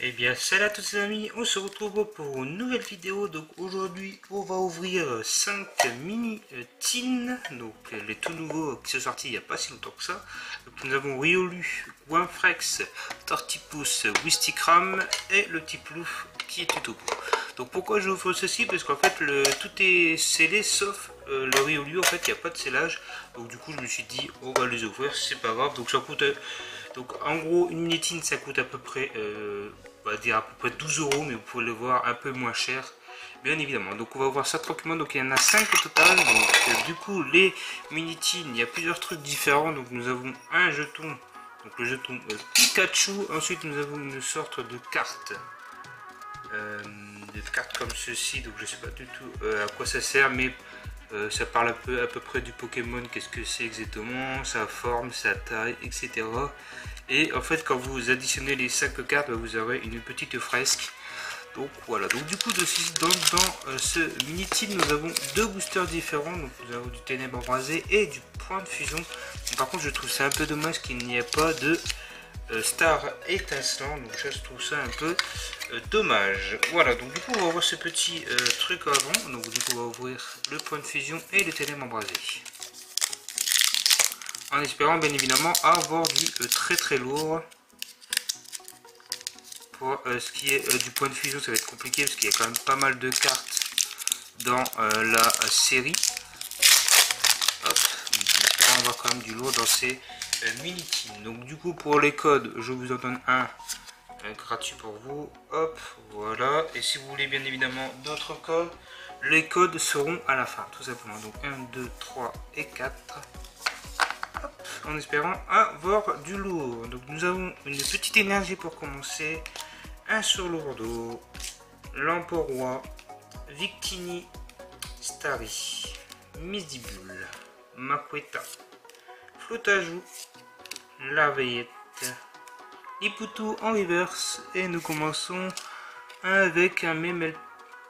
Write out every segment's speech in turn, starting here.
Eh bien, salut à tous les amis, on se retrouve pour une nouvelle vidéo. Donc aujourd'hui, on va ouvrir 5 mini tins, donc les tout nouveaux qui sont sortis il n'y a pas si longtemps que ça. Donc, nous avons Riolu, Winfrex, Tortipus, Wistikram et le petit plouf qui est tout au bout. Donc pourquoi j'ouvre ceci? Parce qu'en fait tout est scellé sauf le Riolu, en fait il n'y a pas de scellage. Donc du coup je me suis dit on va les ouvrir, c'est pas grave. Donc ça coûte donc en gros une mini tin ça coûte à peu près on va dire à peu près 12 €, mais vous pouvez le voir un peu moins cher bien évidemment. Donc on va voir ça tranquillement. Donc il y en a 5 au total. Donc du coup les mini tins, il y a plusieurs trucs différents. Donc nous avons un jeton, donc le jeton Pikachu. Ensuite nous avons une sorte de carte des cartes comme ceci, donc je sais pas du tout à quoi ça sert, mais ça parle à peu près du Pokémon, qu'est-ce que c'est exactement, sa forme, sa taille, etc. Et en fait quand vous additionnez les 5 cartes, vous aurez une petite fresque. Donc voilà, donc du coup dans ce mini tin nous avons deux boosters différents. Donc nous avons du ténèbre embrasé et du point de fusion. Donc, par contre je trouve ça un peu dommage qu'il n'y ait pas de star étincelant, donc je trouve ça un peu dommage. Voilà, donc du coup on va voir ce petit truc avant. Donc du coup on va ouvrir le point de fusion et le ténèbre embrasé, en espérant bien évidemment avoir du très lourd. Pour ce qui est du point de fusion, ça va être compliqué parce qu'il y a quand même pas mal de cartes dans la série. Hop, en espérant avoir quand même du lourd dans ces mini tins. Donc du coup pour les codes, je vous en donne un gratuit pour vous. Hop, voilà. Et si vous voulez bien évidemment d'autres codes, les codes seront à la fin, tout simplement. Donc 1, 2, 3 et 4. Hop, en espérant avoir du lourd. Donc nous avons une petite énergie pour commencer. Un Surlourdo, Lamporoi, Victini, Starry, Misdibule, Maqueta, Flotajou, Larveillette, Ipoutou en reverse. Et nous commençons avec un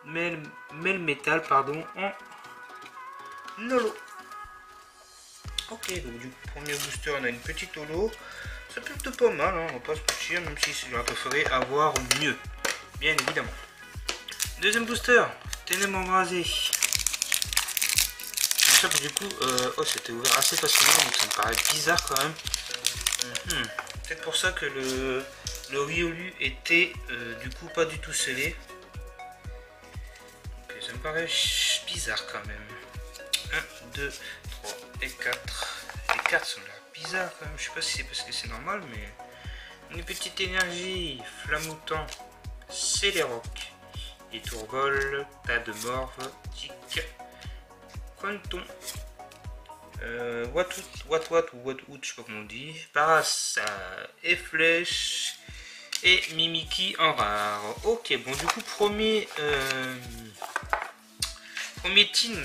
Melmetal pardon, en holo. Ok, donc du premier booster on a une petite holo. C'est plutôt pas mal, hein, on va pas se mentir, même si j'aurais préféré avoir mieux, bien évidemment. Deuxième booster, ténèbre embrasé. Ça, du coup, oh, c'était ouvert assez facilement, donc ça me paraît bizarre quand même. Peut-être pour ça que le Riolu était du coup pas du tout scellé. Okay, ça me paraît bizarre quand même. 1, 2, 3 et 4. Les cartes sont là bizarre quand même, je sais pas si c'est parce que c'est normal, mais une petite énergie, Flamoutant, Céléroc, et Tourgol, Tas de Morve, Tic, Quanton, Wat ou Wat, je sais pas comment on dit, Parassa et Flèche, et Mimiki en rare. Ok, bon du coup premier tin, on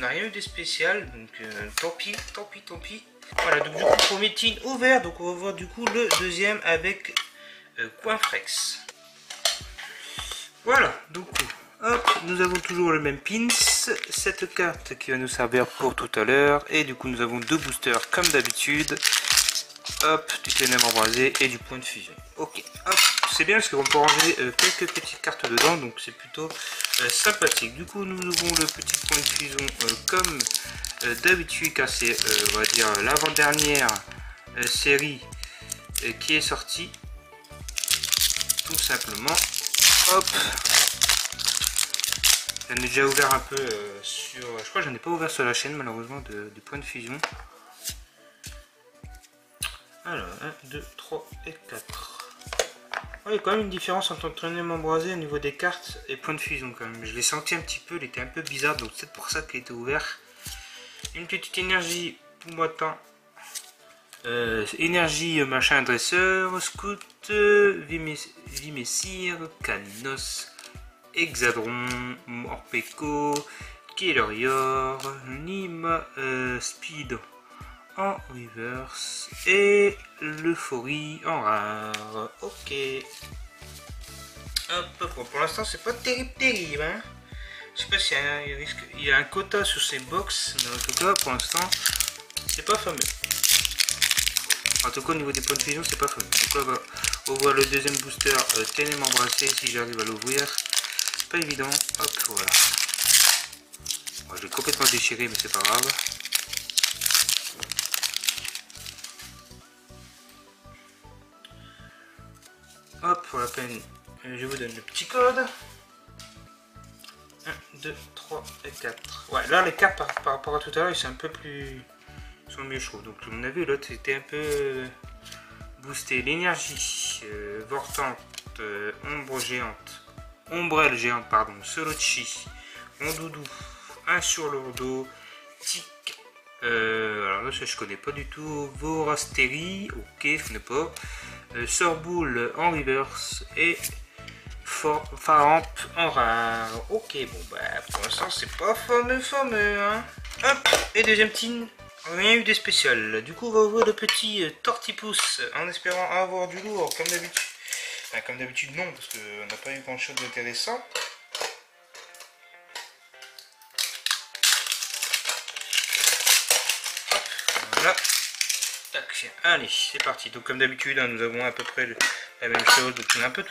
n'a rien eu de spécial, donc tant pis. Voilà, donc du coup premier tin ouvert, donc on va voir du coup le deuxième avec Coinfrex. Voilà, donc hop, nous avons toujours le même pins, cette carte qui va nous servir pour tout à l'heure, et du coup nous avons deux boosters comme d'habitude. Hop, du ténèbre embrasé et du point de fusion. Ok, hop, c'est bien parce qu'on peut ranger quelques petites cartes dedans, donc c'est plutôt sympathique. Du coup, nous ouvrons le petit point de fusion comme d'habitude, car c'est, on va dire, l'avant-dernière série qui est sortie. Tout simplement. Hop. J'en ai déjà ouvert un peu sur... Je crois que j'en ai pas ouvert sur la chaîne, malheureusement, de point de fusion. Alors, 1, 2, 3 et 4. Il y a quand même une différence entre ténèbre embrasé au niveau des cartes et point de fusion quand même. Je l'ai senti un petit peu, il était un peu bizarre, donc c'est pour ça qu'il était ouvert. Une petite énergie Poumoitan, énergie machin dresseur, Scout, Vimessir, Canos, Hexadron, Morpeko, Kellerior, Nima, Speed en reverse et l'euphorie en rare. Ok. Hop, bon, pour l'instant c'est pas terrible hein. Je sais pas s'il y a un quota sur ces box, mais en tout cas pour l'instant c'est pas fameux. En tout cas, au niveau des points de fusion, c'est pas fameux. Donc là, on va ouvrir le deuxième booster Ténèbres embrassées, si j'arrive à l'ouvrir. Pas évident. Hop, voilà. Bon, je l'ai complètement déchiré, mais c'est pas grave. Hop, pour la peine, je vous donne le petit code. 1, 2, 3 et 4. Ouais, là, les cartes par rapport à tout à l'heure, ils sont un peu plus... Ils sont mieux chauds. Donc, on a vu, l'autre, c'était un peu boosté. L'énergie, Vortante, Ombrelle géante, pardon, Solochi, Ondoudou, un sur l'ordo, Tic, alors là, ça, je connais pas du tout, Vorastérie, ok, je connais pas, Sorboule en reverse et Faramp en rare. Ok, bon bah pour l'instant c'est pas fameux hein. Hop, et deuxième team, rien eu de spécial. Du coup on va ouvrir le petit Tortipousse en espérant avoir du lourd comme d'habitude. Enfin, comme d'habitude non, parce qu'on n'a pas eu grand chose d'intéressant. Voilà. Tac, allez, c'est parti. Donc comme d'habitude, hein, nous avons à peu près la même chose. Donc on a un peu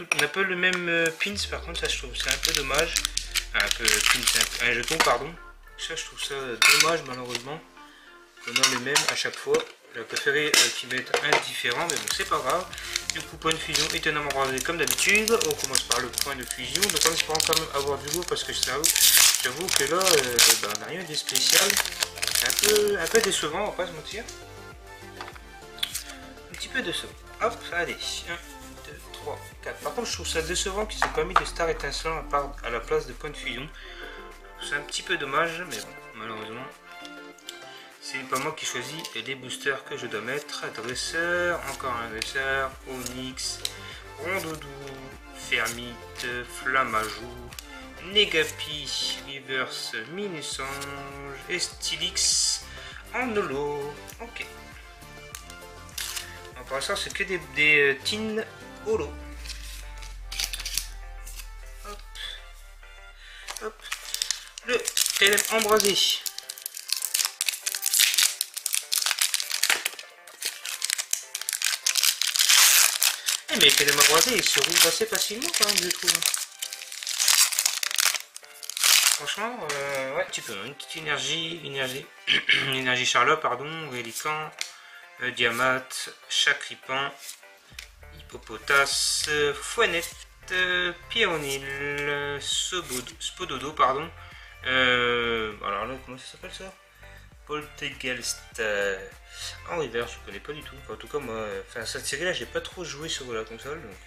le même pins, par contre ça je trouve c'est un peu dommage. Un peu pins, un jeton pardon. Ça je trouve ça dommage malheureusement. On a les mêmes à chaque fois. J'aurais préféré qu'ils mettent un différent, mais bon c'est pas grave. Du coup point de fusion étonnamment rasé comme d'habitude. On commence par le point de fusion. Donc en espérant quand même avoir du lourd parce que j'avoue que là on n'a rien de spécial. C'est un peu décevant, on va pas se mentir. Un petit peu décevant. Hop, allez. 1, 2, 3, 4. Par contre, je trouve ça décevant qu'ils aient pas mis de star étincelant à la place de point de fusion. C'est un petit peu dommage, mais bon, malheureusement. C'est pas moi qui choisis les boosters que je dois mettre. Dresseur, encore un dresseur, Onyx, Rondoudou, Fermite, Flammajou, Negapi, Reverse, Minusange et Stylix en holo. Ok. Pour l'instant, c'est que des tines holo. Hop. Hop. Le Ténèbres embrasé. Mais les Ténèbres embrasés, ils se roulent assez facilement quand même, je trouve. Franchement, ouais, tu peux. Une petite énergie Charlotte, pardon, Rélican, Diamat, Chacripan, Hippopotas, Fouennette, Pierronil, Spododo, pardon. Alors là, comment ça s'appelle ça? Poltergeist. En reverse, je connais pas du tout. Enfin, en tout cas, moi, cette série-là, j'ai pas trop joué sur la console. Donc,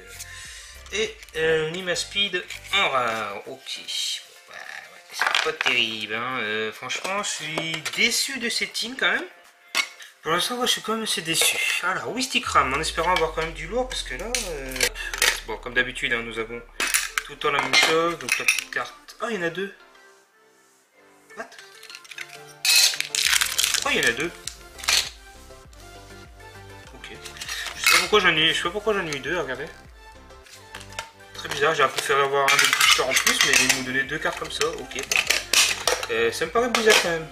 et Nimaspeed en rare. Ok. C'est pas terrible, hein. Franchement, je suis déçu de ces teams quand même. Pour l'instant, moi, je suis quand même assez déçu. Alors, Wistikram, en espérant avoir quand même du lourd, parce que là, bon, comme d'habitude, hein, nous avons tout le temps la même chose. Donc, la petite carte. Ah, il y en a deux. What? Pourquoi il y en a deux? Ok. Je sais pas pourquoi j'en ai eu deux, regardez. Très bizarre, j'ai préféré avoir un des boosters en plus, mais ils m'ont donné deux cartes comme ça, ok. Ça me paraît bizarre quand même.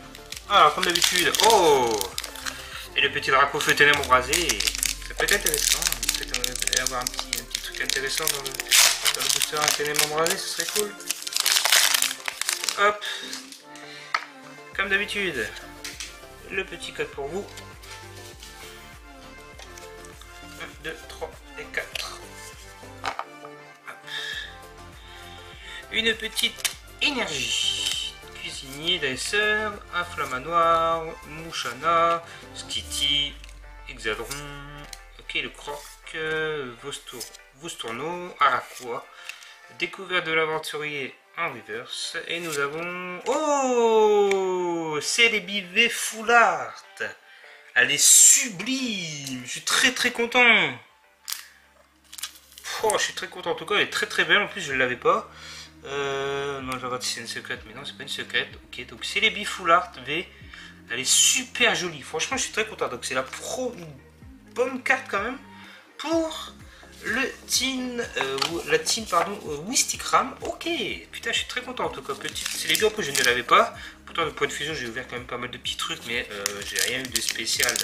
Alors, comme d'habitude, oh! Et le petit drapeau feu ténèbres embrasé, ça peut être intéressant. Peut-être avoir un petit truc intéressant dans le booster ténèbres embrasé, ce serait cool. Hop! Comme d'habitude, le petit code pour vous. 1, 2, 3 et 4. Une petite énergie. Cuisinier, dresseur, inflammanoir, mouchana, skitty, hexadron, ok le croc, Vostourneau, Araqua, découverte de l'aventurier en reverse, et nous avons... Oh, c'est les bivets full art. Elle est sublime. Je suis très content. Oh, je suis très content. En tout cas, elle est très belle. En plus, je ne l'avais pas. Non, je regarde si c'est une secrète, mais non, c'est pas une secrète. Ok, donc c'est les Full Art V. Elle est super jolie. Franchement, je suis très content. Donc, c'est une bonne carte quand même pour le team, Wistikram. Ok, putain, je suis très content en tout cas. C'est les deux, après, je ne l'avais pas. Pourtant, le point de fusion, j'ai ouvert quand même pas mal de petits trucs, mais j'ai rien eu de spécial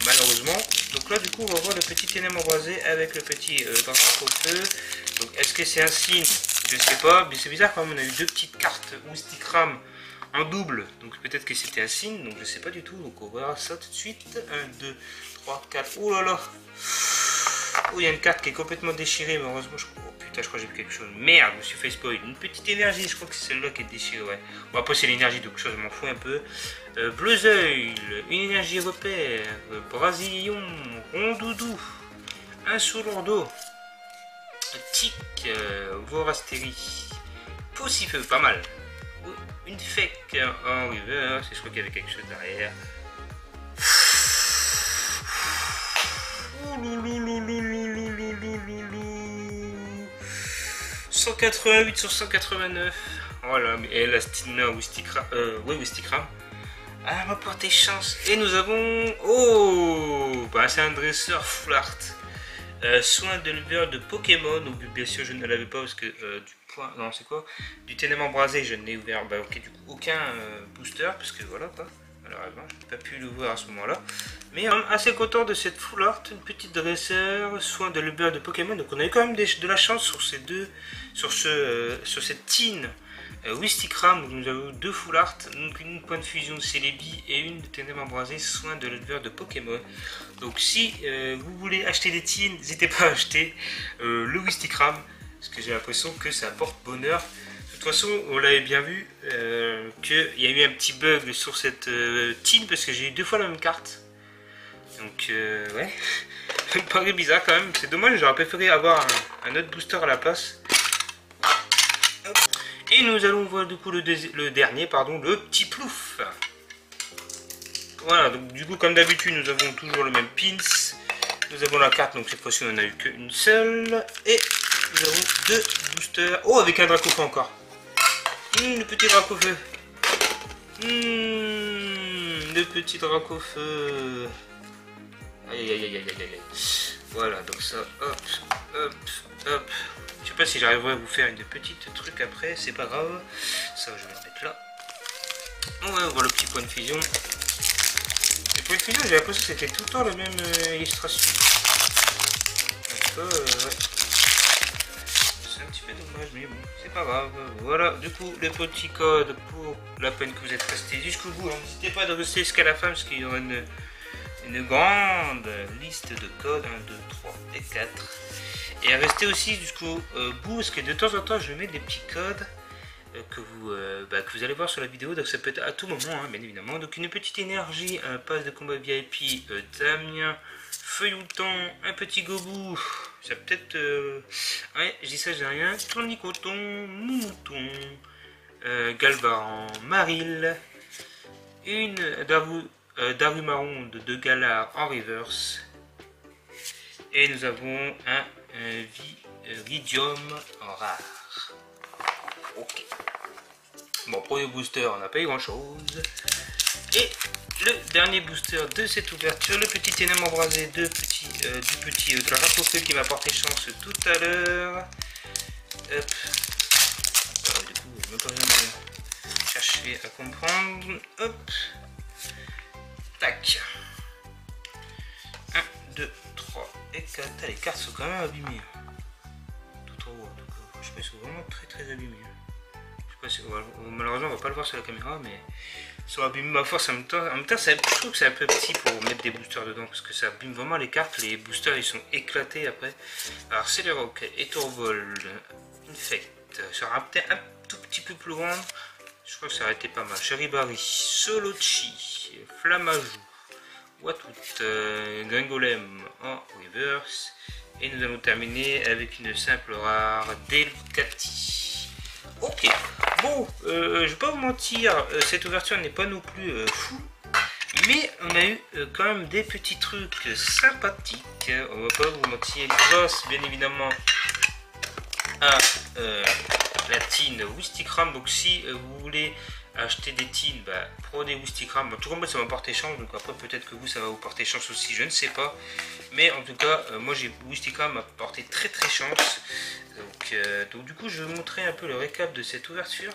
malheureusement. Donc là du coup on va voir le petit ténèbre embrasé avec le petit drapeau feu. Donc est-ce que c'est un signe? Je sais pas, mais c'est bizarre quand même, on a eu deux petites cartes Wistikram en double, donc peut-être que c'était un signe, donc je sais pas du tout, donc on verra ça tout de suite. 1, 2, 3, 4, oh là là. Oh, il y a une carte qui est complètement déchirée, mais heureusement, oh putain, je crois que j'ai vu quelque chose. Merde, je me suis fait spoil. Une petite énergie, je crois que c'est celle-là qui est déchirée, ouais. Bon, après, c'est l'énergie, donc ça, je m'en fous un peu. Bleu œil, une énergie repère, Brasilion, Rondoudou, un Soulordo, Tic, Vorastérie, Poussifeu, pas mal. Une fake en reverse, je crois qu'il y avait quelque chose derrière. 188 sur 189. Voilà, mais la Stina Wistikram. Wistikram. Ah, elle m'a porté chance. Et nous avons. Oh, bah, c'est un dresseur full art. Soin d'éleveur de Pokémon. Donc, bien sûr, je ne l'avais pas parce que du point. Non, c'est quoi? Du ténèbre embrasé, je n'ai ouvert. Bah, ok, du coup, aucun booster. Parce que voilà, quoi. Malheureusement, je n'ai pas pu l'ouvrir à ce moment-là. Mais assez content de cette full art, une petite dresseur, soin de l'éleveur de Pokémon. Donc on a eu quand même de la chance sur ces deux, sur cette team Wistikram. Donc nous avons deux full art, donc une point de fusion de Celebi et une de ténèbres embrasées, soin de l'éleveur de Pokémon. Donc si vous voulez acheter des teams, n'hésitez pas à acheter le Wistikram, parce que j'ai l'impression que ça apporte bonheur. De toute façon, on l'avait bien vu qu'il y a eu un petit bug sur cette team parce que j'ai eu deux fois la même carte. Donc ouais, ça me paraît bizarre quand même. C'est dommage, j'aurais préféré avoir un autre booster à la place. Hop. Et nous allons voir du coup le dernier, pardon, le petit plouf. Voilà, donc du coup comme d'habitude nous avons toujours le même pins. Nous avons la carte, donc cette fois-ci on n'en a eu qu'une seule. Et nous avons deux boosters. Oh, avec un Dracofeu encore. Le petit Dracofeu. Le petit Dracofeu. Aïe aïe aïe aïe aïe aïe. Voilà, donc ça, hop, hop, hop. Je sais pas si j'arriverai à vous faire une petite truc après, c'est pas grave. Ça, je vais le mettre là. Ouais, on voit le petit point de fusion. Le point de fusion, j'ai l'impression que c'était tout le temps la même illustration. Donc, ouais. C'est un petit peu dommage, mais bon, c'est pas grave. Voilà, du coup, le petit code pour la peine que vous êtes resté jusqu'au bout. N'hésitez pas de rester jusqu'à la fin parce qu'il y aura une grande liste de codes, 1, 2, 3 et 4. Et à rester aussi jusqu'au bout, parce que de temps en temps je mets des petits codes que vous allez voir sur la vidéo, donc ça peut être à tout moment, hein, bien évidemment. Donc une petite énergie, un pass de combat VIP, Damien, Feuilleton, un petit Gobou, ça peut-être... ouais, je dis ça, j'ai rien. Tournicoton, Mouton, Galvaran, Maril, une Darumaron de Galar en reverse. Et nous avons un Viridium en rare. Ok. Bon, premier booster, on n'a pas eu grand chose. Et le dernier booster de cette ouverture, le petit ténèbre embrasé du petit Dracofeu qui m'a porté chance tout à l'heure. Hop. Du coup, je ne peux pas chercher à comprendre. Hop. Tac. 1, 2, 3 et 4. Ah, les cartes sont quand même abîmées. Tout en haut, en tout cas. Je sais pas, ils sont vraiment très très abîmés. Je sais pas si, malheureusement, on va pas le voir sur la caméra, mais ils sont abîmés ma force. En même temps, je trouve que c'est un peu petit pour mettre des boosters dedans parce que ça abîme vraiment les cartes. Les boosters ils sont éclatés après. Alors, c'est le rock, Étourvol, Infect. Ça aura peut-être un tout petit peu plus grand. Je crois que ça aurait été pas mal. Charibari, Solochi, Flamajou, Watout, Gringolem en reverse. Et nous allons terminer avec une simple rare Delcati. Ok, bon, je vais pas vous mentir, cette ouverture n'est pas non plus fou. Mais on a eu quand même des petits trucs sympathiques. On va pas vous mentir, grâce bien évidemment à la team Wistikram. Donc si vous voulez acheter des teams, prenez Wistikram. En tout cas moi ça m'a porté chance, donc après peut-être que vous ça va vous porter chance aussi, je ne sais pas. Mais en tout cas moi j'ai Wistikram m'a porté très très chance. Donc du coup je vais vous montrer un peu le récap de cette ouverture.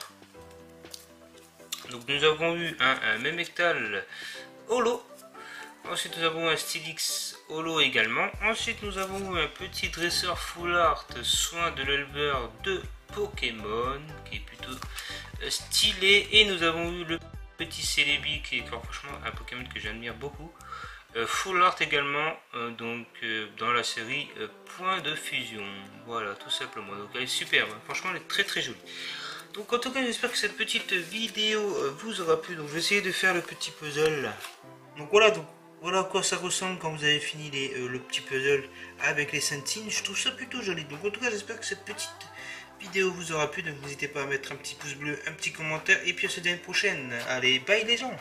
Donc nous avons eu un Memectal Holo. Ensuite nous avons un Stylix Holo également. Ensuite nous avons un petit dresseur full art soin de l'éleveur de Pokémon qui est plutôt stylé. Et nous avons eu le petit Celebi qui est franchement un Pokémon que j'admire beaucoup. Full art également, dans la série Point de Fusion. Voilà, tout simplement. Donc elle est superbe, franchement elle est très très jolie. Donc en tout cas j'espère que cette petite vidéo vous aura plu. Donc je vais essayer de faire le petit puzzle. Donc voilà à quoi ça ressemble quand vous avez fini le petit puzzle avec les Sentines. Je trouve ça plutôt joli. Donc en tout cas j'espère que cette petite vidéo vous aura plu. Donc n'hésitez pas à mettre un petit pouce bleu, un petit commentaire. Et puis on se dit à une prochaine. Allez, bye les gens.